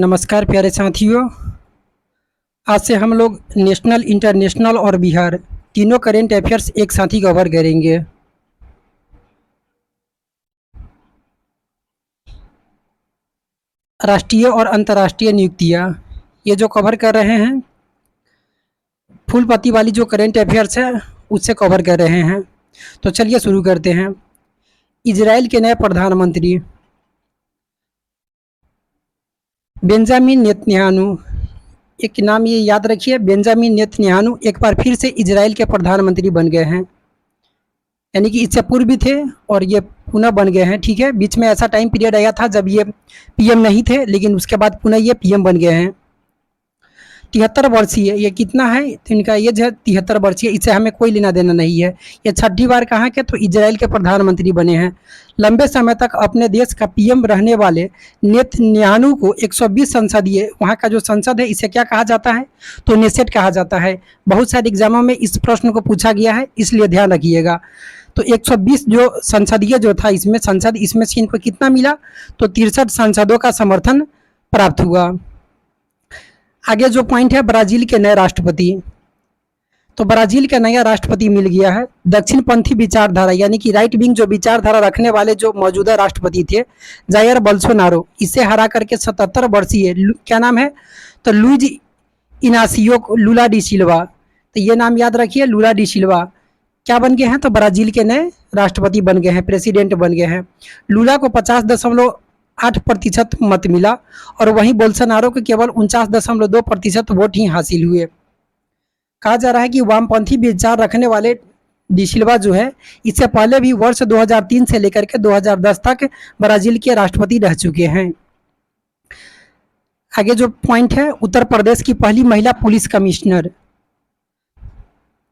नमस्कार प्यारे साथियों। आज से हम लोग नेशनल, इंटरनेशनल और बिहार तीनों करेंट अफेयर्स एक साथ ही कवर करेंगे। राष्ट्रीय और अंतर्राष्ट्रीय नियुक्तियाँ ये जो कवर कर रहे हैं, फुल पत्ती वाली जो करेंट अफेयर्स है उससे कवर कर रहे हैं। तो चलिए शुरू करते हैं। इजराइल के नए प्रधानमंत्री बेंजामिन नेतन्याहू, एक नाम ये याद रखिए, बेंजामिन नेतन्याहू एक बार फिर से इजराइल के प्रधानमंत्री बन गए हैं। यानी कि इससे पूर्व भी थे और ये पुनः बन गए हैं। ठीक है, बीच में ऐसा टाइम पीरियड आया था जब ये पीएम नहीं थे, लेकिन उसके बाद पुनः ये पीएम बन गए हैं। 73 वर्षीय, ये कितना है तो इनका एज है 73 वर्षीय। इससे हमें कोई लेना देना नहीं है। ये छठी बार कहाँ के तो इजराइल के प्रधानमंत्री बने हैं। लंबे समय तक अपने देश का पीएम रहने वाले नेतन्याहू को 120 संसदीय, वहाँ का जो संसद है इसे क्या कहा जाता है तो नेसेट कहा जाता है। बहुत सारे एग्जामों में इस प्रश्न को पूछा गया है, इसलिए ध्यान रखिएगा। तो 120 जो संसदीय जो था इसमें संसद, इसमें से इनको कितना मिला तो 63 सांसदों का समर्थन प्राप्त हुआ। आगे जो पॉइंट है, ब्राज़ील के नए राष्ट्रपति। तो ब्राज़ील का नया राष्ट्रपति मिल गया है दक्षिणपंथी विचारधारा, यानी कि राइट विंग जो विचारधारा रखने वाले जो मौजूदा राष्ट्रपति थे जायर बोल्सोनारो, इसे हरा करके 77 वर्षीय क्या नाम है तो लुइज इनासियो लुला डी सिल्वा। तो ये नाम याद रखिए, लुला डी सिल्वा क्या बन गए हैं तो ब्राज़ील के नए राष्ट्रपति बन गए हैं, प्रेसिडेंट बन गए हैं। लुला को 50.8% मत मिला और वहीं बोल्सोनारो को केवल 49.2% वोट ही हासिल हुए। कहा जा रहा है कि वामपंथी विचार रखने वाले डी सिल्वा जो है इससे पहले भी वर्ष 2003 से लेकर के 2010 तक ब्राज़ील के राष्ट्रपति रह चुके हैं। आगे जो पॉइंट है, उत्तर प्रदेश की पहली महिला पुलिस कमिश्नर।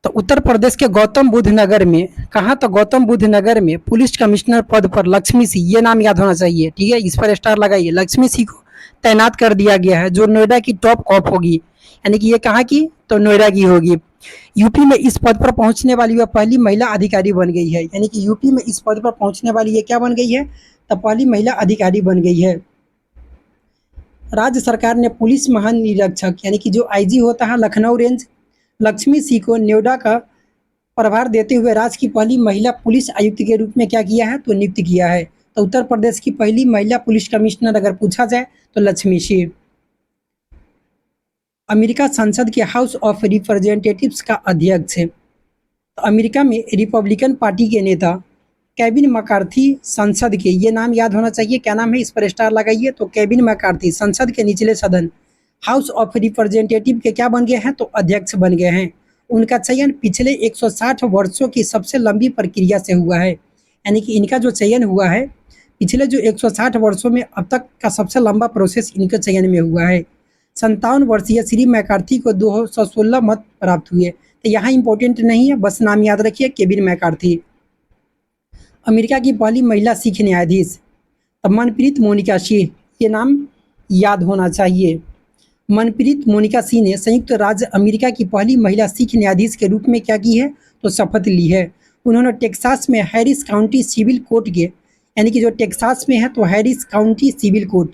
तो उत्तर प्रदेश के गौतम बुद्ध नगर में, कहाँ तो गौतम बुद्ध नगर में पुलिस कमिश्नर पद पर लक्ष्मी सिंह, ये नाम याद होना चाहिए। ठीक है, इस पर स्टार लगाइए। लक्ष्मी सिंह को तैनात कर दिया गया है, जो नोएडा की टॉप कॉप होगी। यानी कि ये कहाँ की तो नोएडा की होगी। यूपी में इस पद पर पहुंचने वाली वह पहली महिला अधिकारी बन गई है। यानी कि यूपी में इस पद पर पहुंचने वाली ये क्या बन गई है तो पहली महिला अधिकारी बन गई है। राज्य सरकार ने पुलिस महानिरीक्षक, यानी कि जो आईजी होता है लखनऊ रेंज, लक्ष्मी सिंह को नोएडा का प्रभार देते हुए राज्य की पहली महिला पुलिस आयुक्त के रूप में क्या किया है तो नियुक्त किया है। तो उत्तर प्रदेश की पहली महिला पुलिस कमिश्नर अगर पूछा जाए तो लक्ष्मी सिंह। अमेरिका संसद के हाउस ऑफ रिप्रेजेंटेटिव्स का अध्यक्ष है। तो अमेरिका में रिपब्लिकन पार्टी के नेता केविन मैकार्थी संसद के, ये नाम याद होना चाहिए, क्या नाम है इस पर स्टार लगाइए। तो केविन मैकार्थी संसद के निचले सदन हाउस ऑफ रिप्रेजेंटेटिव के क्या बन गए हैं तो अध्यक्ष बन गए हैं। उनका चयन पिछले 160 वर्षों की सबसे लंबी प्रक्रिया से हुआ है। यानी कि इनका जो चयन हुआ है पिछले जो 160 वर्षों में अब तक का सबसे लंबा प्रोसेस इनके चयन में हुआ है। 57 वर्षीय श्री मैकार्थी को 216 मत प्राप्त हुए। तो यहाँ इंपॉर्टेंट नहीं है, बस नाम याद रखिए केविन मैकार्थी। अमेरिका की पहली महिला सिख न्यायाधीश मनप्रीत मोनिका सिंह, ये नाम याद होना चाहिए। मनप्रीत मोनिका सिंह ने संयुक्त राज्य अमेरिका की पहली महिला सिख न्यायाधीश के रूप में क्या की है तो शपथ ली है। उन्होंने टेक्सास में हैरिस काउंटी सिविल कोर्ट के, यानी कि जो टेक्सास में है तो हैरिस काउंटी सिविल कोर्ट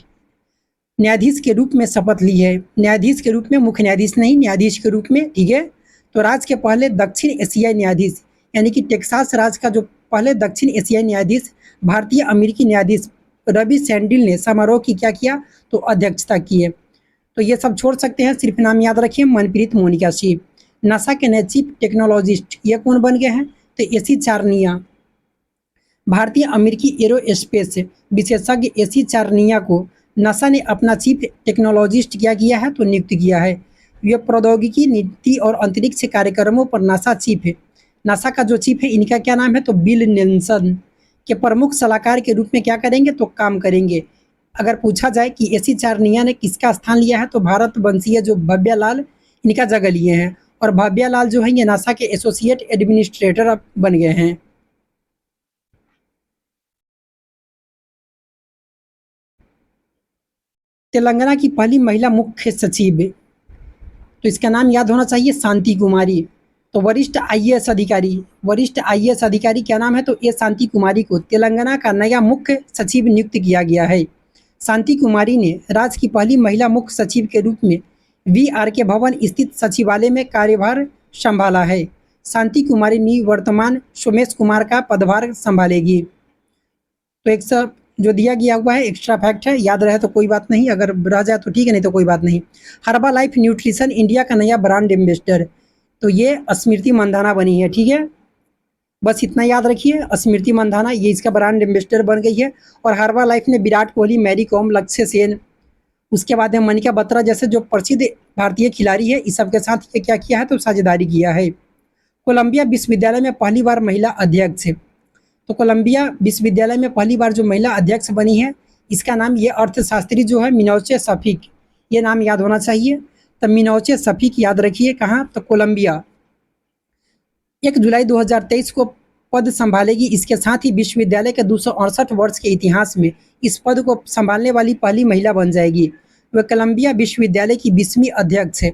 न्यायाधीश के रूप में शपथ ली है। न्यायाधीश के रूप में, मुख्य न्यायाधीश नहीं, न्यायाधीश के रूप में। ठीक है, तो राज्य के पहले दक्षिण एशियाई न्यायाधीश, यानी कि टेक्सास राज्य का जो पहले दक्षिण एशियाई न्यायाधीश भारतीय अमेरिकी न्यायाधीश रवि सैंडिल ने समारोह की क्या किया तो अध्यक्षता की है। तो ये सब छोड़ सकते हैं, सिर्फ नाम याद रखिए मनप्रीत मोनिका सिंह। नासा के नए चीफ टेक्नोलॉजिस्ट ये कौन बन गए हैं तो एसी चारनिया। भारतीय अमेरिकी एरोस्पेस विशेषज्ञ एसी चारनिया को नासा ने अपना चीफ टेक्नोलॉजिस्ट क्या किया है तो नियुक्त किया है। ये प्रौद्योगिकी, नीति और अंतरिक्ष कार्यक्रमों पर नासा चीफ है। नासा का जो चीफ है इनका क्या नाम है तो बिल नेल्सन के प्रमुख सलाहकार के रूप में क्या करेंगे तो काम करेंगे। अगर पूछा जाए कि एसी चारनिया ने किसका स्थान लिया है तो भारत वंशीय जो भव्या लाल इनका जगह लिए हैं। और भव्या लाल जो है ये नासा के एसोसिएट एडमिनिस्ट्रेटर बन गए हैं। तेलंगाना की पहली महिला मुख्य सचिव, तो इसका नाम याद होना चाहिए शांति कुमारी। तो वरिष्ठ आईएएस अधिकारी क्या नाम है तो ए शांति कुमारी को तेलंगाना का नया मुख्य सचिव नियुक्त किया गया है। शांति कुमारी ने राज्य की पहली महिला मुख्य सचिव के रूप में VRK भवन स्थित सचिवालय में कार्यभार संभाला है। शांति कुमारी निवर्तमान सोमेश कुमार का पदभार संभालेगी। तो एक सब जो दिया गया हुआ है एक्स्ट्रा फैक्ट है, याद रहे तो कोई बात नहीं, अगर रह जाए तो ठीक है, नहीं तो कोई बात नहीं। हर्बा लाइफ न्यूट्रिशन इंडिया का नया ब्रांड एम्बेसडर, तो ये स्मृति मंधाना बनी है। ठीक है, बस इतना याद रखिए, स्मृति मंधाना ये इसका ब्रांड एम्बेसडर बन गई है। और हर्बा लाइफ ने विराट कोहली, मैरी कॉम, लक्ष्य सेन, उसके बाद में मनिका बत्रा जैसे जो प्रसिद्ध भारतीय खिलाड़ी है, इस सब के साथ ये क्या किया है तो साझेदारी किया है। कोलंबिया विश्वविद्यालय में पहली बार महिला अध्यक्ष, तो कोलंबिया विश्वविद्यालय में पहली बार जो महिला अध्यक्ष बनी है, इसका नाम ये अर्थशास्त्री जो है मिनौचे शफीक, ये नाम याद होना चाहिए। तो मिनौचे शफीक याद रखिए, कहाँ तो कोलंबिया। 1 जुलाई 2023 को पद संभालेगी। इसके साथ ही विश्वविद्यालय के 268 वर्ष के इतिहास में इस पद को संभालने वाली पहली महिला बन जाएगी। वह कोलंबिया विश्वविद्यालय की 20वीं अध्यक्ष है।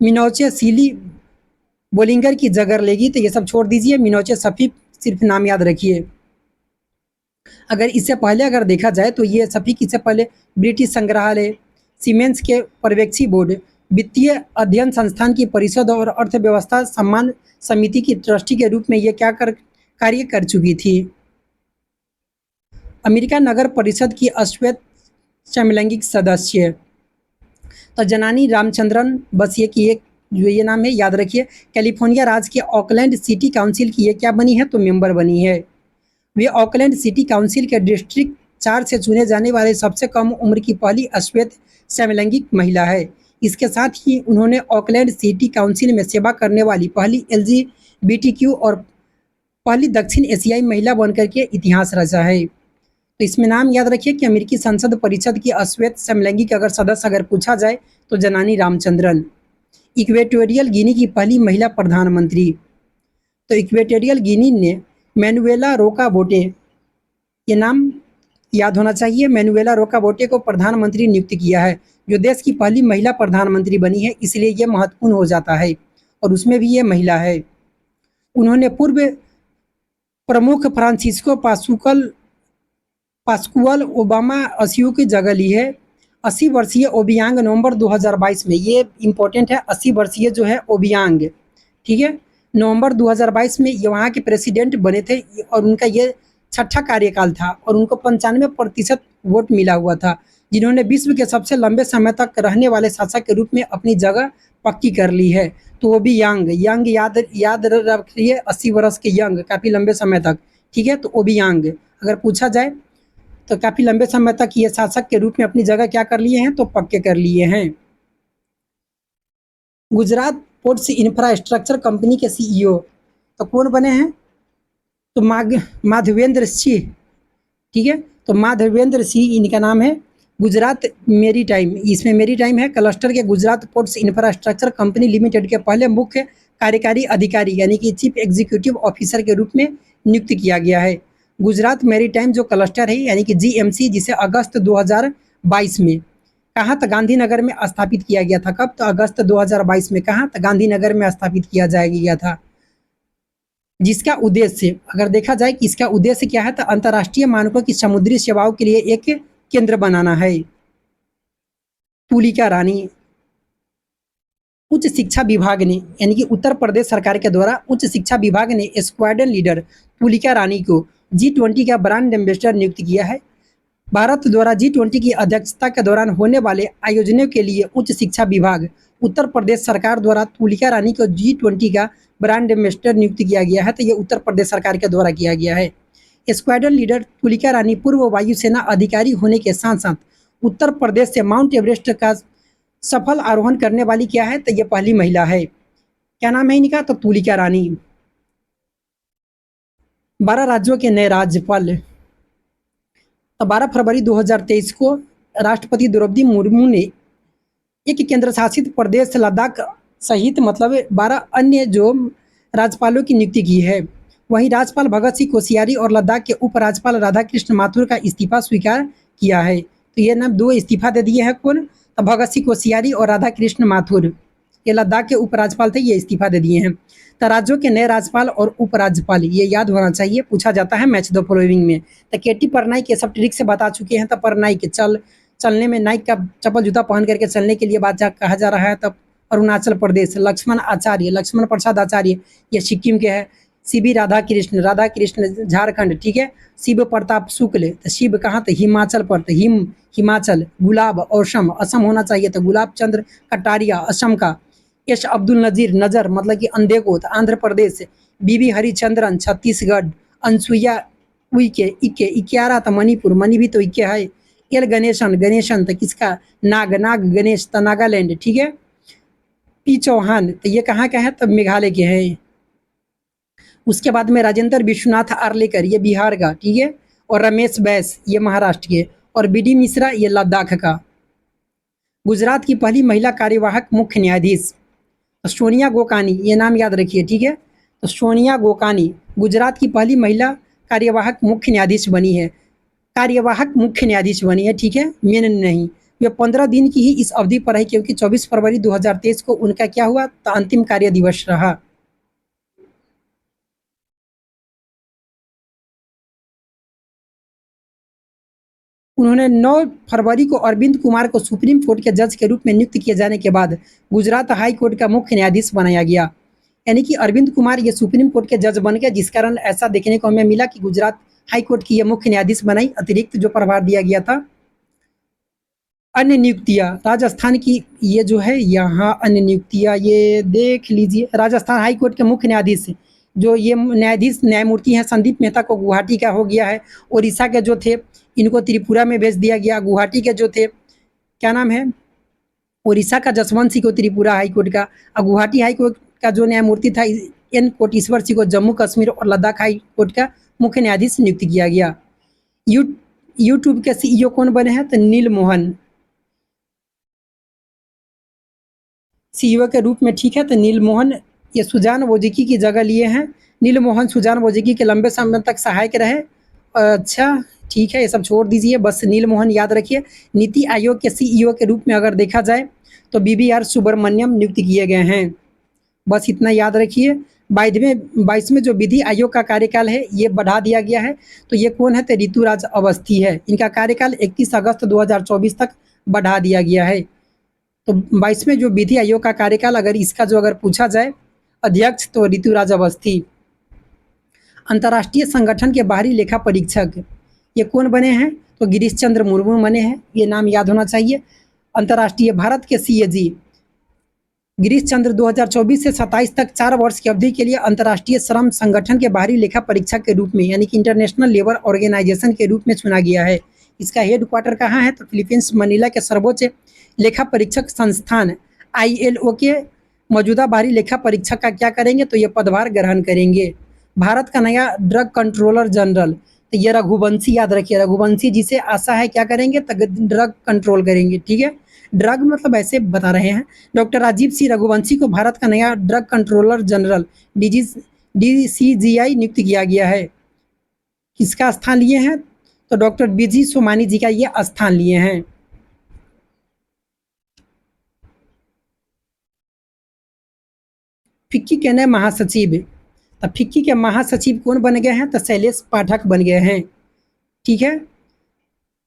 मिनौचे सीली बोलिंगर की जगह लेगी। तो ये सब छोड़ दीजिए, मिनौचे शफीक सिर्फ नाम याद रखिए। अगर इससे पहले अगर देखा जाए तो ये शफीक इससे पहले ब्रिटिश संग्रहालय, सीमेंस के पर्यवेक्षी बोर्ड, वित्तीय अध्ययन संस्थान की परिषद और अर्थव्यवस्था सम्मान समिति की ट्रस्टी के रूप में ये कार्य कर चुकी थी। अमेरिका नगर परिषद की अश्वेत समलैंगिक सदस्य, तो जनानी रामचंद्रन, बस ये की एक जो ये नाम है याद रखिए। कैलिफोर्निया राज्य के ऑकलैंड सिटी काउंसिल की ये क्या बनी है तो मेंबर बनी है। वे ऑकलैंड सिटी काउंसिल के डिस्ट्रिक्ट 4 से चुने जाने वाले सबसे कम उम्र की पहली अश्वेत समलैंगिक महिला है। इसके साथ ही उन्होंने ऑकलैंड सिटी काउंसिल में सेवा करने वाली पहली LGBTQ और पहली दक्षिण एशियाई महिला बनकर के इतिहास रचा है। तो इसमें नाम याद रखिए कि अमेरिकी संसद परिषद की अश्वेत समलैंगिक अगर सदस्य अगर पूछा जाए तो जनानी रामचंद्रन। इक्वेटोरियल गिनी की पहली महिला प्रधानमंत्री, तो इक्वेटोरियल गिनी ने मैनुएला रोका बोटे, ये नाम याद होना चाहिए। मैनुएला रोका बोटे को प्रधानमंत्री नियुक्त किया है, जो देश की पहली महिला प्रधानमंत्री बनी है, इसलिए ये महत्वपूर्ण हो जाता है। और उसमें भी ये महिला है। उन्होंने पूर्व प्रमुख फ्रांसिस्को पास्कुअल ओबामा असियो की जगह ली है। 80 वर्षीय ओबियांग नवंबर 2022 में, ये इम्पोर्टेंट है, 80 वर्षीय जो है ओबियांग, ठीक है, नवंबर 2022 में ये वहाँ के प्रेसिडेंट बने थे और उनका ये 6ठा कार्यकाल था और उनको 95% वोट मिला हुआ था, जिन्होंने विश्व के सबसे लंबे समय तक रहने वाले शासक के रूप में अपनी जगह पक्की कर ली है। तो वो भी यंग याद रखिए, 80 वर्ष के यंग, काफ़ी लंबे समय तक, ठीक है। तो वो भी यंग अगर पूछा जाए तो काफ़ी लंबे समय तक ये शासक के रूप में अपनी जगह क्या कर लिए हैं तो पक्के कर लिए हैं। गुजरात पोर्ट्स इंफ्रास्ट्रक्चर कंपनी के CEO तो कौन बने हैं तो माधवेंद्र सिंह, ठीक है। तो माधवेंद्र सिंह इनका नाम है। गुजरात मेरी टाइम, इसमें मेरी टाइम है क्लस्टर के Gujarat ports infrastructure company limited के पहले मुख्य कार्यकारी अधिकारी यानी कि चीफ एग्जीक्यूटिव ऑफिसर के रूप में नियुक्त किया गया है। गुजरात मेरी टाइम जो क्लस्टर है यानी कि GMC, जिसे अगस्त 2022 में कहाँ तो गांधीनगर में स्थापित किया गया था। कब तो अगस्त 2022 में, कहाँ तो गांधीनगर में स्थापित किया गया था। जिसका उद्देश्य अगर देखा जाए कि इसका उद्देश्य क्या है तो अंतर्राष्ट्रीय मानकों की समुद्री सेवाओं के लिए एक केंद्र बनाना है। तुलिका रानी, उच्च शिक्षा विभाग ने यानी कि उत्तर प्रदेश सरकार के द्वारा उच्च शिक्षा विभाग ने स्क्वाड्रन लीडर तुलिका रानी को G20 का ब्रांड एम्बेसडर नियुक्त किया है। भारत द्वारा G20 की अध्यक्षता के दौरान होने वाले आयोजनों के लिए उच्च शिक्षा विभाग उत्तर प्रदेश सरकार द्वारा तुलिका रानी को G20 का ब्रांड एम्बेसडर नियुक्त किया गया है। तो ये उत्तर प्रदेश सरकार के द्वारा किया गया है। स्क्वाड्रन लीडर तुलिका रानी पूर्व वायुसेना अधिकारी होने के साथ साथ उत्तर प्रदेश से माउंट एवरेस्ट का सफल आरोहण करने वाली क्या है तो ये पहली महिला है। क्या नाम है इनका तो तुलिका रानी। 12 राज्यों के नए राज्यपाल, तो 12 फरवरी 2023 को राष्ट्रपति द्रौपदी मुर्मू ने एक केंद्र शासित प्रदेश लद्दाख सहित मतलब 12 अन्य जो राज्यपालों की नियुक्ति की है। वहीं राज्यपाल भगत सिंह कोश्यारी और लद्दाख के उपराज्यपाल राधाकृष्ण माथुर का इस्तीफा स्वीकार किया है। तो ये नाम 2 इस्तीफा दे दिए हैं कौन तो भगत सिंह कोश्यारी और राधाकृष्ण माथुर। ये लद्दाख के उपराज्यपाल थे, ये इस्तीफा दे दिए हैं। तो राज्यों के नए राज्यपाल और उपराज्यपाल ये याद होना चाहिए, पूछा जाता है मैच द फॉलोइंग में। तो केटी परनाइक ये सब ट्रिक से बता चुके हैं। तो परनाइक चलने में नाइक का चप्पल जूता पहन करके चलने के लिए बात कहा जा रहा है। तब अरुणाचल प्रदेश। लक्ष्मण आचार्य, लक्ष्मण प्रसाद आचार्य, ये सिक्किम के हैं। सीबी राधा कृष्ण झारखंड, ठीक है। शिव प्रताप शुक्ल, तो शिव कहाँ, तो हिमाचल पर, तो हिमाचल। गुलाब असम, असम होना चाहिए, तो गुलाब चंद्र कटारिया असम का। एस अब्दुल नजीर, नजर मतलब कि अंधे को, तो आंध्र प्रदेश। बीबी हरिचंद्रन छत्तीसगढ़। अनसुईया उइके, इक्के, इक्यारा तो मणिपुर, मणि भी तो इक्के है। एल गणेशन तो किसका, नाग गणेश तो नागालैंड, ठीक है। पी चौहान, तो ये कहाँ का है, तो मेघालय के हैं। उसके बाद में राजेंद्र विश्वनाथ आर्लेकर, ये बिहार का, ठीक है। और रमेश बैस, ये महाराष्ट्र के। और बी डी मिश्रा, ये लद्दाख का। गुजरात की पहली महिला कार्यवाहक मुख्य न्यायाधीश सोनिया गोकानी, ये नाम याद रखिए, ठीक है। तो सोनिया गोकानी गुजरात की पहली महिला कार्यवाहक मुख्य न्यायाधीश बनी है। कार्यवाहक मुख्य न्यायाधीश बनी है, ठीक है, मेन नहीं। वे 15 दिन की ही इस अवधि पर है, क्योंकि 24 फरवरी 2023 को उनका क्या हुआ, तो अंतिम कार्य दिवस रहा। उन्होंने 9 फरवरी को अरविंद कुमार को सुप्रीम कोर्ट के जज के रूप में नियुक्त किए जाने के बाद गुजरात हाई कोर्ट का मुख्य न्यायाधीश बनाया गया। यानी कि अरविंद कुमार ये सुप्रीम कोर्ट के जज बन गए, जिस कारण ऐसा देखने को हमें मिला कि गुजरात हाई कोर्ट की ये मुख्य न्यायाधीश बनाई, अतिरिक्त जो प्रभार दिया गया था। अन्य नियुक्तियां राजस्थान की, ये जो है यहाँ अन्य नियुक्तियां, ये देख लीजिए। राजस्थान हाई कोर्ट के मुख्य न्यायाधीश जो ये न्यायमूर्ति हैं संदीप मेहता को गुवाहाटी का हो गया है। उड़ीसा के जो थे इनको त्रिपुरा में भेज दिया गया। गुवाहाटी के जो थे, क्या नाम है, उड़ीसा का जसवंत सिंह को त्रिपुरा हाई कोर्ट का, और गुवाहाटी हाई कोर्ट का जो न्यायमूर्ति था एन कोटेश्वर सिंह को जम्मू कश्मीर और लद्दाख हाई कोर्ट का मुख्य न्यायाधीश नियुक्त किया गया। यूट्यूब के सीईओ कौन बने हैं, तो नील मोहन सीईओ के रूप में, ठीक है। तो नील मोहन ये सुजान वोजिकी की जगह लिए हैं। नील मोहन सुजान वोजिकी के लंबे समय तक सहायक रहे। अच्छा, ठीक है, ये सब छोड़ दीजिए, बस नील मोहन याद रखिए। नीति आयोग के सीईओ के रूप में अगर देखा जाए तो बीबीआर सुब्रमण्यम नियुक्त किए गए हैं। बस इतना याद रखिए। 22वें जो विधि आयोग का कार्यकाल है ये बढ़ा दिया गया है। तो ये कौन है, तो ऋतुराज अवस्थी है। इनका कार्यकाल 31 अगस्त 2024 तक बढ़ा दिया गया है। तो 22वें जो विधि आयोग का कार्यकाल, अगर इसका जो अगर पूछा जाए अध्यक्ष, तो ऋतुराज अवस्थी। अंतर्राष्ट्रीय संगठन के बाहरी लेखा परीक्षक ये कौन बने हैं, तो गिरीश चंद्र मुर्मू बने हैं, ये नाम याद होना चाहिए। अंतर्राष्ट्रीय भारत के सीएजी गिरीश चंद्र 2024 से 27 तक 4 वर्ष की अवधि के लिए अंतर्राष्ट्रीय श्रम संगठन के बाहरी लेखा परीक्षक के रूप में, यानी कि इंटरनेशनल लेबर ऑर्गेनाइजेशन के रूप में चुना गया है। इसका हेडक्वार्टर कहाँ है, तो फिलीपींस मनीला के सर्वोच्च लेखा परीक्षक संस्थान ILO के मौजूदा बाहरी लेखा परीक्षक का क्या करेंगे, तो ये पदभार ग्रहण करेंगे। भारत का नया ड्रग कंट्रोलर जनरल, तो ये रघुवंशी याद रखिए। रघुवंशी जिसे आशा है क्या करेंगे, तो ड्रग कंट्रोल करेंगे, ठीक है। ड्रग मतलब ऐसे बता रहे हैं। डॉक्टर राजीव सी रघुवंशी को भारत का नया ड्रग कंट्रोलर जनरल DCGI नियुक्त किया गया है। किसका स्थान लिए हैं, तो डॉक्टर BG सोमानी जी का ये स्थान लिए हैं। फिक्की के नए महासचिव, तो फिक्की के महासचिव कौन बन गए हैं, तो शैलेश पाठक बन गए हैं, ठीक है।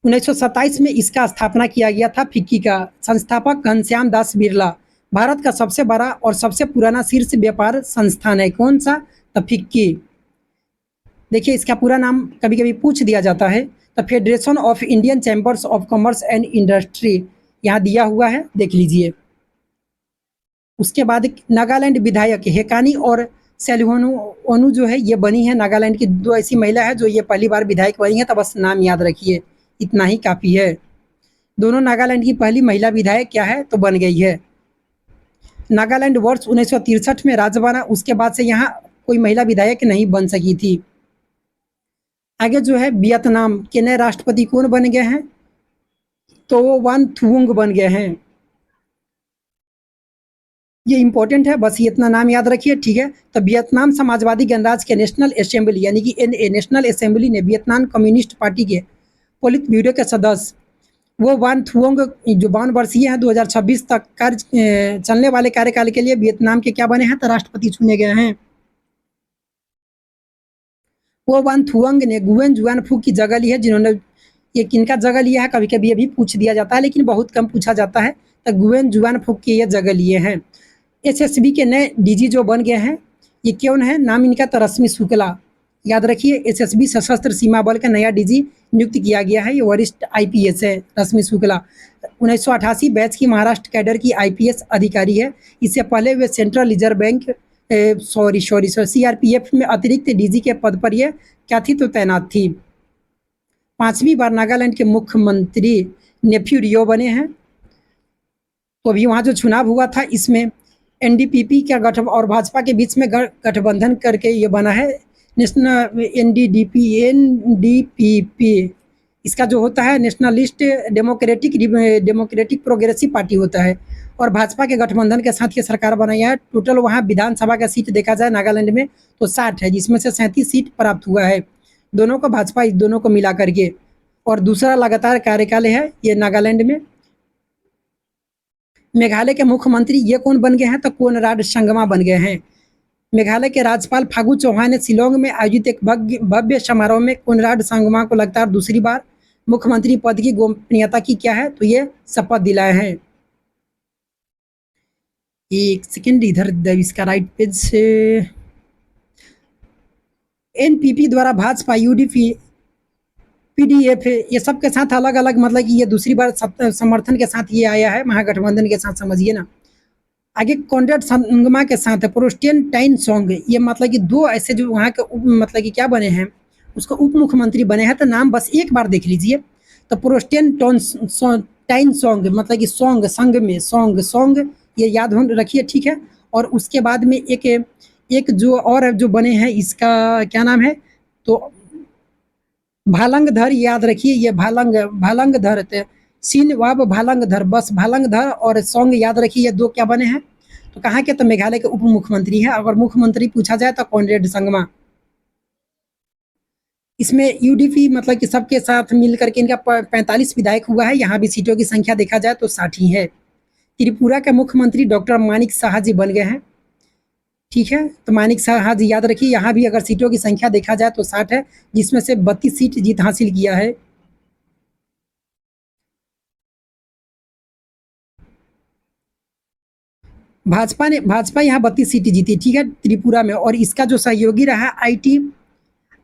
1927 में इसका स्थापना किया गया था। फिक्की का संस्थापक घनश्याम दास बिरला। भारत का सबसे बड़ा और सबसे पुराना शीर्ष व्यापार संस्थान है, कौन सा, तो फिक्की। देखिए इसका पूरा नाम कभी कभी पूछ दिया जाता है, तो federation of Indian chambers of commerce and industry यहाँ दिया हुआ है, देख लीजिए। उसके बाद नागालैंड विधायक हेकानी और सेल्होनु ओनु जो है ये बनी है। नागालैंड की 2 ऐसी महिला है जो ये पहली बार विधायक बनी है, तो बस नाम याद रखिए, इतना ही काफ़ी है। दोनों नागालैंड की पहली महिला विधायक क्या है, तो बन गई है। नागालैंड वर्ष 1963 में राज्य बना, उसके बाद से यहाँ कोई महिला विधायक नहीं बन सकी थी। आगे जो है वियतनाम के नए राष्ट्रपति कौन बन गए हैं, तो वान थुंग बन गए हैं। ये इंपॉर्टेंट है, बस ये इतना नाम याद रखिए, ठीक है। तो वियतनाम समाजवादी गणराज्य के नेशनल असेंबली यानी कि NA नेशनल असेंबली ने वियतनाम कम्युनिस्ट पार्टी के पोलित ब्यूरो के सदस्य वो वान थुओंग जो 52 वर्षीय हैं 2026 तक चलने वाले कार्यकाल के लिए वियतनाम के क्या बने हैं तो राष्ट्रपति चुने गए हैं। वो वान थुओंग ने गुएन जुआन फू की जगह ली है, जिन्होंने ये किनका जगह लिया है कभी कभी ये भी पूछ दिया जाता है लेकिन बहुत कम पूछा जाता है। तो गुएन जुआन फू की ये जगह लिए हैं। एसएसबी के नए डीजी जो बन गए हैं ये कौन है, नाम इनका तो रश्मि शुक्ला। याद रखिए एसएसबी सशस्त्र सीमा बल का नया डीजी नियुक्त किया गया है, ये वरिष्ठ आईपीएस है रश्मि शुक्ला। 1988 बैच की महाराष्ट्र कैडर की आईपीएस अधिकारी है। इससे पहले वे central reserve bank sorry CRPF में अतिरिक्त डीजी के पद पर ये क्या थी तो तैनात थी। 5वीं बार नागालैंड के मुख्यमंत्री नेफ्यू रियो बने हैं। तो अभी वहाँ जो चुनाव हुआ था इसमें एनडीपीपी का गठ और भाजपा के बीच में गठबंधन करके ये बना है नेशनल एनडीपीपी। इसका जो होता है नेशनलिस्ट डेमोक्रेटिक प्रोग्रेसिव पार्टी होता है और भाजपा के गठबंधन के साथ ये सरकार बनाई है। टोटल वहाँ विधानसभा का सीट देखा जाए नागालैंड में तो 60 है, जिसमें से 37 सीट प्राप्त हुआ है दोनों को भाजपा इस दोनों को मिला करके। और दूसरा लगातार कार्यकाल है ये नागालैंड में। मेघालय के मुख्यमंत्री ये कौन बन गए हैं तो कोनराड संगमा बन गए हैं। मेघालय के राज्यपाल फागू चौहान ने शिलोंग में आयोजित एक भव्य समारोह में कोनराड संगमा को लगातार दूसरी बार मुख्यमंत्री पद की गोपनीयता की क्या है तो ये शपथ दिलाए हैं। एक सेकेंड इधर इसका राइट पेज से एनपीपी द्वारा भाजपा यूडीपी पीडीएफ ये सब के साथ अलग अलग मतलब कि ये दूसरी बार समर्थन के साथ ये आया है महागठबंधन के साथ, समझिए ना। आगे कॉन्रेड संगमा के साथ है प्रोस्टेन टाइन सॉन्ग, ये मतलब कि दो ऐसे जो वहाँ के मतलब कि क्या बने हैं उसको उप मुख्यमंत्री बने हैं। तो नाम बस एक बार देख लीजिए। तो प्रोस्टेन टाइन सॉन्ग मतलब कि सॉन्ग संग में सॉन्ग ये याद हो रखिए, ठीक है। और उसके बाद में एक जो और जो बने हैं इसका क्या नाम है तो भालंगधर, याद रखिए ये भालंगधर सीन वाब भालंगधर, बस भालंगधर और सॉन्ग याद रखिए ये दो क्या बने हैं तो कहाँ के तो मेघालय के उप मुख्यमंत्री है। अगर मुख्यमंत्री पूछा जाए तो कॉनरेड संगमा। इसमें यूडीपी मतलब कि सबके साथ मिलकर के इनका 45 विधायक हुआ है। यहाँ भी सीटों की संख्या देखा जाए तो 60 ही है। त्रिपुरा के मुख्यमंत्री डॉक्टर मानिक साहा जी बन गए हैं, ठीक है। तो मानिक साहा जी याद रखिए यहाँ भी अगर सीटों की संख्या देखा जाए तो 60 है, जिसमें से 32 सीट जीत हासिल किया है। भाजपा यहाँ 32 सीटें जीती, ठीक है त्रिपुरा में। और इसका जो सहयोगी रहा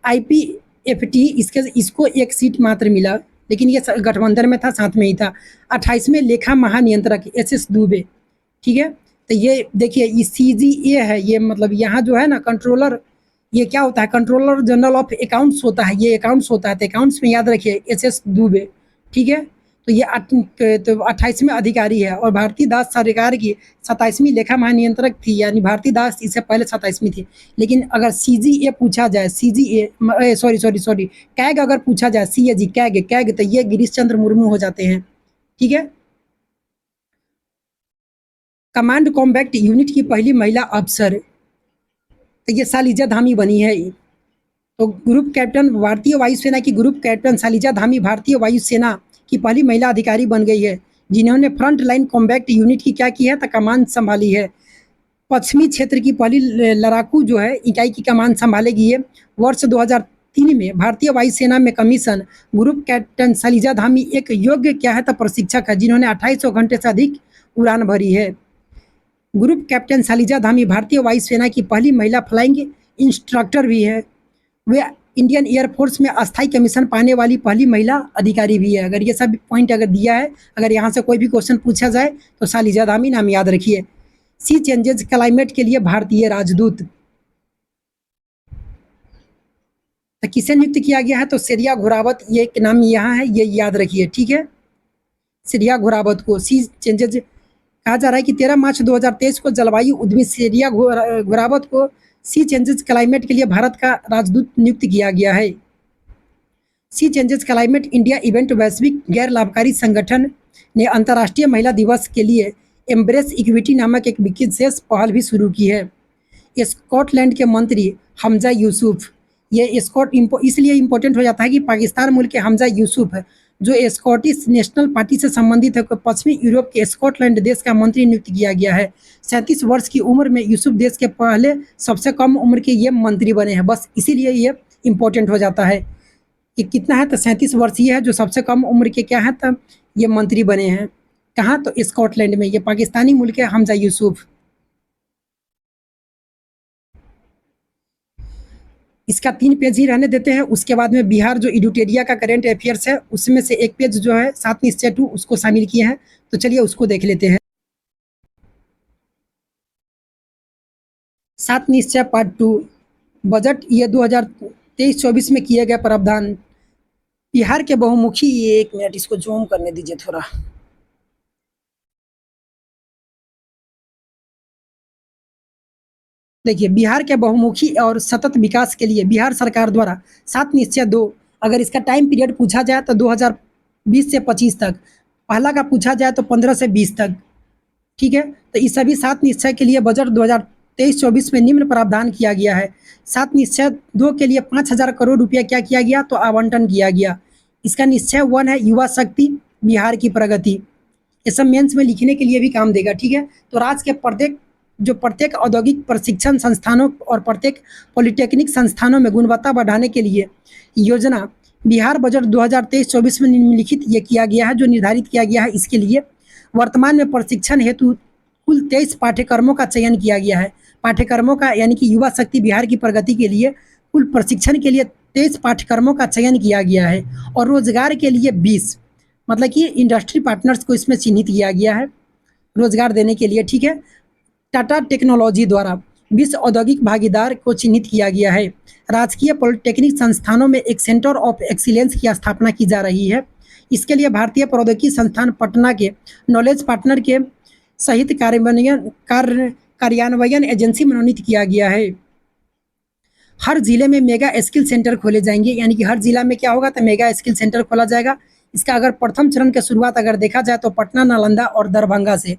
आईपीएफटी इसको 1 सीट मात्र मिला, लेकिन ये गठबंधन में था, साथ में ही था। 28वें लेखा महानियंत्रक एसएस दुबे, ठीक है। तो ये देखिए ये सीजीए है, ये मतलब यहाँ जो है ना कंट्रोलर, ये क्या होता है कंट्रोलर जनरल ऑफ अकाउंट्स होता है, ये अकाउंट्स होता है। तो अकाउंट्स में याद रखिए एसएस दुबे, ठीक है। तो ये 28वें अधिकारी है। और भारती दास सरकार की 27वीं लेखा महानियंत्रक थी, यानी भारती दास इससे पहले 27वीं थी। लेकिन अगर सीजीए पूछा जाए सॉरी कैग अगर पूछा जाए सीएजी कैग तो ये गिरीश चंद्र मुर्मू हो जाते हैं, ठीक है। कमांड कॉम्बैक्ट यूनिट की पहली महिला अफसर तो ये सालिजा धामी बनी है। तो ग्रुप कैप्टन भारतीय वायुसेना की ग्रुप कैप्टन सालिजा धामी भारतीय वायुसेना की पहली महिला अधिकारी बन गई है, जिन्होंने फ्रंट लाइन कॉम्बैक्ट यूनिट की क्या की है तो कमान संभाली है। पश्चिमी क्षेत्र की पहली लड़ाकू जो है इकाई की कमान संभालेगी ये। वर्ष 2003 में भारतीय वायुसेना में कमीशन ग्रुप कैप्टन सालिजा धामी एक योग्य क्या है तो प्रशिक्षक है, जिन्होंने 2800 घंटे से अधिक उड़ान भरी है। ग्रुप कैप्टन सालिजा धामी भारतीय वायुसेना की पहली महिला फ्लाइंग इंस्ट्रक्टर भी है। वे इंडियन एयरफोर्स में अस्थायी कमीशन पाने वाली पहली महिला अधिकारी भी है। अगर ये सब पॉइंट अगर दिया है, अगर यहाँ से कोई भी क्वेश्चन पूछा जाए तो सालिजा धामी नाम याद रखिए। सी चेंजेस क्लाइमेट के लिए भारतीय राजदूत तो किसे नियुक्त किया गया है तो सिरिया घोरावत, ये नाम यहाँ है, ये याद रखिए, ठीक है। सिरिया घोरावत को सी चेंजेस कहा जा रहा है कि 13 मार्च 2023 को जलवायु उद्यमी सिरिया घोरावत को सी चेंजेस क्लाइमेट के लिए भारत का राजदूत नियुक्त किया गया है। सी चेंजेस क्लाइमेट इंडिया इवेंट वैश्विक गैर लाभकारी संगठन ने अंतर्राष्ट्रीय महिला दिवस के लिए एम्ब्रेस इक्विटी नामक एक विशेष पहल भी शुरू की है। स्कॉटलैंड के मंत्री हमजा यूसुफ, ये इसलिए इम्पोर्टेंट हो जाता है कि पाकिस्तान मुल्क के हमजा यूसुफ जो स्कॉटिश नेशनल पार्टी से संबंधित है, को पश्चिमी यूरोप के स्कॉटलैंड देश का मंत्री नियुक्त किया गया है। 37 वर्ष की उम्र में यूसुफ देश के पहले सबसे कम उम्र के ये मंत्री बने हैं, बस इसीलिए ये इम्पोर्टेंट हो जाता है कि कितना है, तो 37 वर्षीय है जो सबसे कम उम्र के क्या है, तो ये मंत्री बने हैं। कहाँ, तो स्कॉटलैंड में। ये पाकिस्तानी मुल्क है हमजा यूसुफ। इसका 3 पेज ही रहने देते हैं। उसके बाद में बिहार जो एडुटेरिया का करेंट अफेयर्स है उसमें से एक पेज जो है 7 निश्चय 2 उसको शामिल किए हैं, तो चलिए उसको देख लेते हैं। 7 निश्चय पार्ट 2 बजट ये 2023-24 में किए गए प्रावधान। बिहार के बहुमुखी, ये 1 मिनट इसको जूम करने दीजिए थोड़ा। देखिए, बिहार के बहुमुखी और सतत विकास के लिए बिहार सरकार द्वारा 7 निश्चय 2, अगर इसका टाइम पीरियड पूछा जाए तो 2020 से 25 तक, पहला का पूछा जाए तो 15 से 20 तक, ठीक है। तो इस सभी 7 निश्चय के लिए बजट 2023-24 में निम्न प्रावधान किया गया है। 7 निश्चय 2 के लिए 5,000 करोड़ रुपया क्या किया गया, तो आवंटन किया गया। इसका निश्चय 1 है युवा शक्ति बिहार की प्रगति। ये सब मेंस में लिखने के लिए भी काम देगा, ठीक है। तो राज्य के प्रत्येक औद्योगिक प्रशिक्षण संस्थानों और प्रत्येक पॉलिटेक्निक संस्थानों में गुणवत्ता बढ़ाने के लिए योजना बिहार बजट 2023-24 में निम्नलिखित ये किया गया है, जो निर्धारित किया गया है। इसके लिए वर्तमान में प्रशिक्षण हेतु कुल 23 पाठ्यक्रमों का चयन किया गया है। पाठ्यक्रमों का यानी कि युवा शक्ति बिहार की प्रगति के लिए कुल प्रशिक्षण के लिए 23 पाठ्यक्रमों का चयन किया गया है, और रोजगार के लिए 20, मतलब कि इंडस्ट्री पार्टनर्स को इसमें चिन्हित किया गया है रोजगार देने के लिए, ठीक है। टाटा टेक्नोलॉजी द्वारा 20 औद्योगिक भागीदार को चिन्हित किया गया है। राजकीय पॉलिटेक्निक संस्थानों में एक सेंटर ऑफ एक्सीलेंस की स्थापना की जा रही है। इसके लिए भारतीय प्रौद्योगिकी संस्थान पटना के नॉलेज पार्टनर के सहित कार्यान्वयन एजेंसी मनोनीत किया गया है। हर जिले में मेगा स्किल सेंटर खोले जाएंगे, यानी कि हर जिला में क्या होगा, तो मेगा स्किल सेंटर खोला जाएगा। इसका अगर प्रथम चरण की शुरुआत अगर देखा जाए तो पटना, नालंदा और दरभंगा से।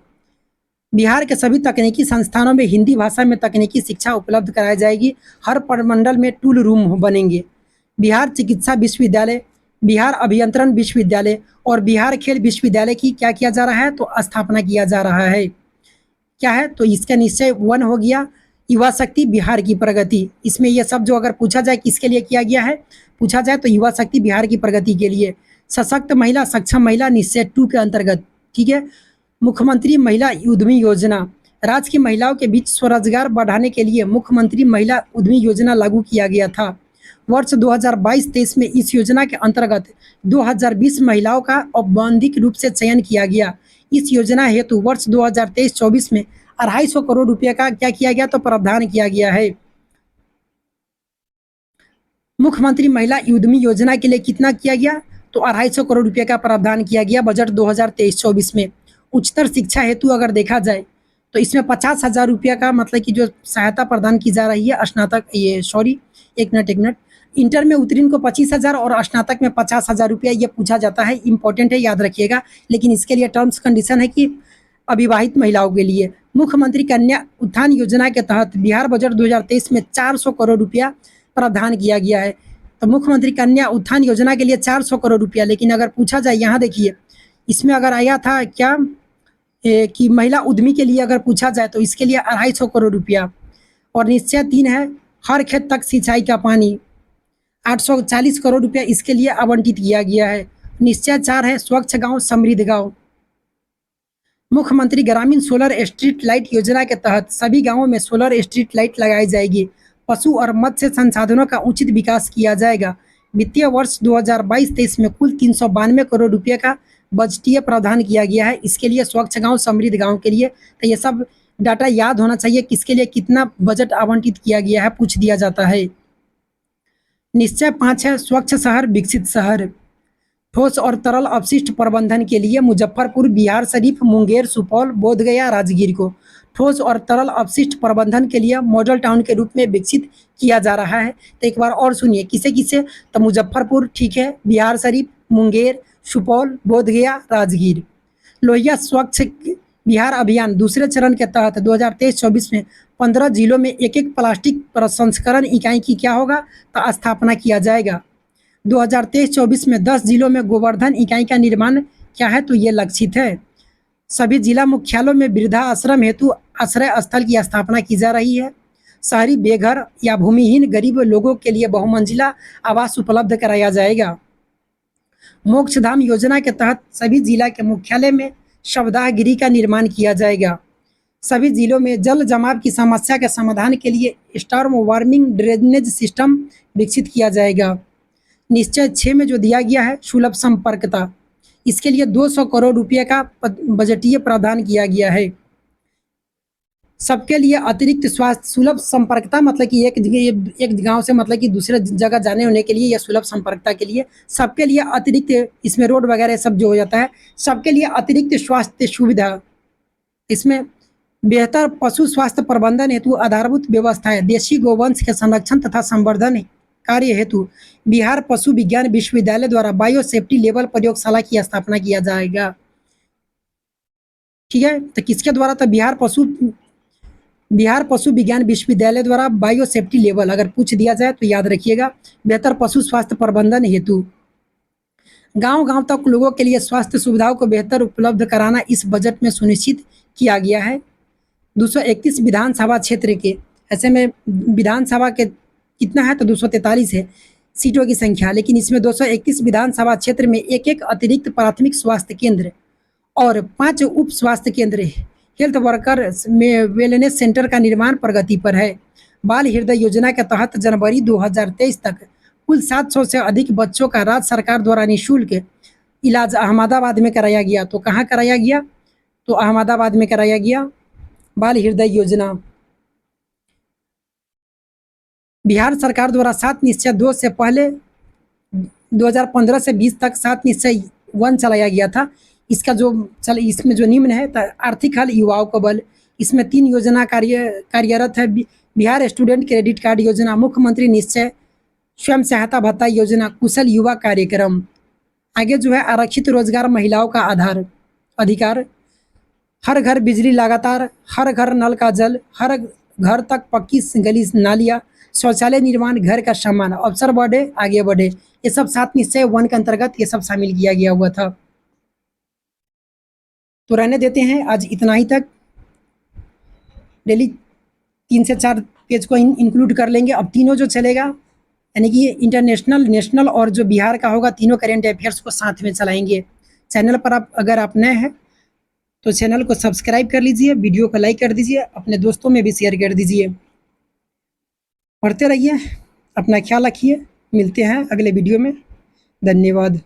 बिहार के सभी तकनीकी संस्थानों में हिंदी भाषा में तकनीकी शिक्षा उपलब्ध कराई जाएगी। हर प्रमंडल में टूल रूम बनेंगे। बिहार चिकित्सा विश्वविद्यालय, बिहार अभियंत्रण विश्वविद्यालय और बिहार खेल विश्वविद्यालय की क्या किया जा रहा है, तो स्थापना किया जा रहा है। क्या है, तो इसका निश्चय 1 हो गया युवा शक्ति बिहार की प्रगति। इसमें ये सब जो अगर पूछा जाए किसके लिए किया गया है, पूछा जाए तो युवा शक्ति बिहार की प्रगति के लिए। सशक्त महिला सक्षम महिला निश्चय 2 के अंतर्गत, ठीक है। मुख्यमंत्री महिला उद्यमी योजना, राज्य की महिलाओं के बीच स्वरोजगार बढ़ाने के लिए मुख्यमंत्री महिला उद्यमी योजना लागू किया गया था। वर्ष 2022-23 में इस योजना के अंतर्गत 2020 महिलाओं का औपबंधिक रूप से चयन किया गया। इस योजना हेतु वर्ष 2023-24 में 250 करोड़ रुपये का क्या किया गया, तो प्रावधान किया गया है। मुख्यमंत्री महिला उद्यमी योजना के लिए कितना किया गया, तो 250 करोड़ रुपये का प्रावधान किया गया बजट 2023-24 में। उच्चतर शिक्षा हेतु अगर देखा जाए तो इसमें 50,000 रुपया का मतलब कि जो सहायता प्रदान की जा रही है स्नातक, ये सॉरी एक मिनट, इंटर में उत्तीर्ण को 25,000 और स्नातक में 50,000 रुपया ये पूछा जाता है। इंपॉर्टेंट है, याद रखिएगा। लेकिन इसके लिए टर्म्स कंडीशन है कि अविवाहित महिलाओं के लिए। मुख्यमंत्री कन्या उत्थान योजना के तहत बिहार बजट 2023 में 400 करोड़ रुपया प्रावधान किया गया है। तो मुख्यमंत्री कन्या उत्थान योजना के लिए 400 करोड़ रुपया। लेकिन अगर पूछा जाए, यहाँ देखिए इसमें अगर आया था क्या कि महिला उद्यमी के लिए अगर पूछा जाए तो इसके लिए 250 करोड़ रुपया। और निश्चय 3 है हर खेत तक सिंचाई का पानी, 840 करोड़ रुपया इसके लिए आवंटित किया गया है। निश्चय 4 है स्वच्छ गांव समृद्ध गांव। मुख्यमंत्री ग्रामीण सोलर स्ट्रीट लाइट योजना के तहत सभी गांवों में सोलर स्ट्रीट लाइट लगाई जाएगी। पशु और मत्स्य संसाधनों का उचित विकास किया जाएगा। वित्तीय वर्ष 2022-23 में कुल 392 करोड़ रुपये का बजटीय प्रावधान किया गया है। इसके लिए स्वच्छ गांव समृद्ध गांव के लिए। तो ये सब डाटा याद होना चाहिए, किसके लिए कितना बजट आवंटित किया गया है, पूछ दिया जाता है। निश्चय 5 है स्वच्छ शहर विकसित शहर। ठोस और तरल अपशिष्ट प्रबंधन के लिए मुजफ्फरपुर, बिहार शरीफ, मुंगेर, सुपौल, बोधगया, राजगीर को ठोस और तरल अपशिष्ट प्रबंधन के लिए मॉडल टाउन के रूप में विकसित किया जा रहा है। तो एक बार और सुनिए किसे किसे, तो मुजफ्फरपुर, ठीक है, बिहार शरीफ, मुंगेर, सुपौल, बोधगया, राजगीर। लोहिया स्वच्छ बिहार अभियान दूसरे चरण के तहत 2023-24 में 15 जिलों में एक प्लास्टिक प्रसंस्करण इकाई की क्या होगा, तो स्थापना किया जाएगा। 2023-24 में 10 जिलों में गोवर्धन इकाई का निर्माण क्या है, तो ये लक्षित है। सभी जिला मुख्यालयों में वृद्धा आश्रम हेतु आश्रय स्थल की स्थापना की जा रही है। शहरी बेघर या भूमिहीन गरीब लोगों के लिए बहुमंजिला आवास उपलब्ध कराया जाएगा। मोक्षधाम योजना के तहत सभी जिला के मुख्यालय में शवदाह गृह का निर्माण किया जाएगा। सभी जिलों में जल जमाव की समस्या के समाधान के लिए स्टॉर्म वार्मिंग ड्रेनेज सिस्टम विकसित किया जाएगा। निश्चय 6 में जो दिया गया है सुलभ संपर्कता, इसके लिए 200 करोड़ रुपये का बजटीय प्रावधान किया गया है। सबके लिए अतिरिक्त स्वास्थ्य सुलभ संपर्कता मतलब कि एक गांव से मतलब कि दूसरे जगह जाने होने के लिए या सुलभ संपर्कता के लिए सबके लिए अतिरिक्त, इसमें रोड वगैरह सब जो हो जाता है, सबके लिए अतिरिक्त स्वास्थ्य सुविधा। इसमें बेहतर पशु स्वास्थ्य प्रबंधन हेतु आधारभूत व्यवस्थाएं, देशी गोवंश के संरक्षण तथा संवर्धन कार्य हेतु बिहार पशु विज्ञान विश्वविद्यालय द्वारा बायो सेफ्टी लेवल प्रयोगशाला की स्थापना किया जाएगा। ठीक है, तो किसके द्वारा? तो बिहार पशु विज्ञान विश्वविद्यालय द्वारा बायो सेफ्टी लेवल अगर पूछ दिया जाए तो याद रखिएगा, बेहतर पशु स्वास्थ्य प्रबंधन हेतु गांव-गांव तक लोगों के लिए स्वास्थ्य सुविधाओं को बेहतर उपलब्ध कराना इस बजट में सुनिश्चित किया गया है। 231 विधानसभा क्षेत्र के, ऐसे में विधानसभा के कितना है तो 243 है सीटों की संख्या, लेकिन इसमें 231 विधानसभा क्षेत्र में एक अतिरिक्त प्राथमिक स्वास्थ्य केंद्र और 5 उप स्वास्थ्य केंद्र, हेल्थ वर्कर में वेलनेस सेंटर का निर्माण प्रगति पर है। बाल हृदय योजना के तहत जनवरी 2023 तक कुल 700 से अधिक बच्चों का राज्य सरकार द्वारा निःशुल्क इलाज अहमदाबाद में कराया गया। तो कहाँ कराया गया? तो अहमदाबाद में कराया गया बाल हृदय योजना। बिहार सरकार द्वारा 7 निश्चय 2 से पहले 2015 से 20 तक 7 निश्चय 1 चलाया गया था। इसमें जो निम्न है आर्थिक हल युवाओं को बल, इसमें 3 योजना कार्यरत है। बिहार स्टूडेंट क्रेडिट कार्ड योजना, मुख्यमंत्री निश्चय स्वयं सहायता भत्ता योजना, कुशल युवा कार्यक्रम। आगे जो है आरक्षित रोजगार महिलाओं का अधिकार, हर घर बिजली लगातार, हर घर नल का जल, हर घर तक पक्की गली नालियाँ, शौचालय निर्माण, घर का सम्मान, अवसर बढ़े आगे बढ़े, ये सब 7 निश्चय 1 के अंतर्गत ये सब शामिल किया गया हुआ था। तो रहने देते हैं आज इतना ही तक। डेली 3 से 4 पेज को इंक्लूड कर लेंगे। अब तीनों जो चलेगा यानी कि इंटरनेशनल, नेशनल और जो बिहार का होगा, तीनों करेंट अफेयर्स को साथ में चलाएंगे। चैनल पर अगर आप नए हैं तो चैनल को सब्सक्राइब कर लीजिए, वीडियो को लाइक कर दीजिए, अपने दोस्तों में भी शेयर कर दीजिए। पढ़ते रहिए, अपना ख्याल रखिए, मिलते हैं अगले वीडियो में। धन्यवाद।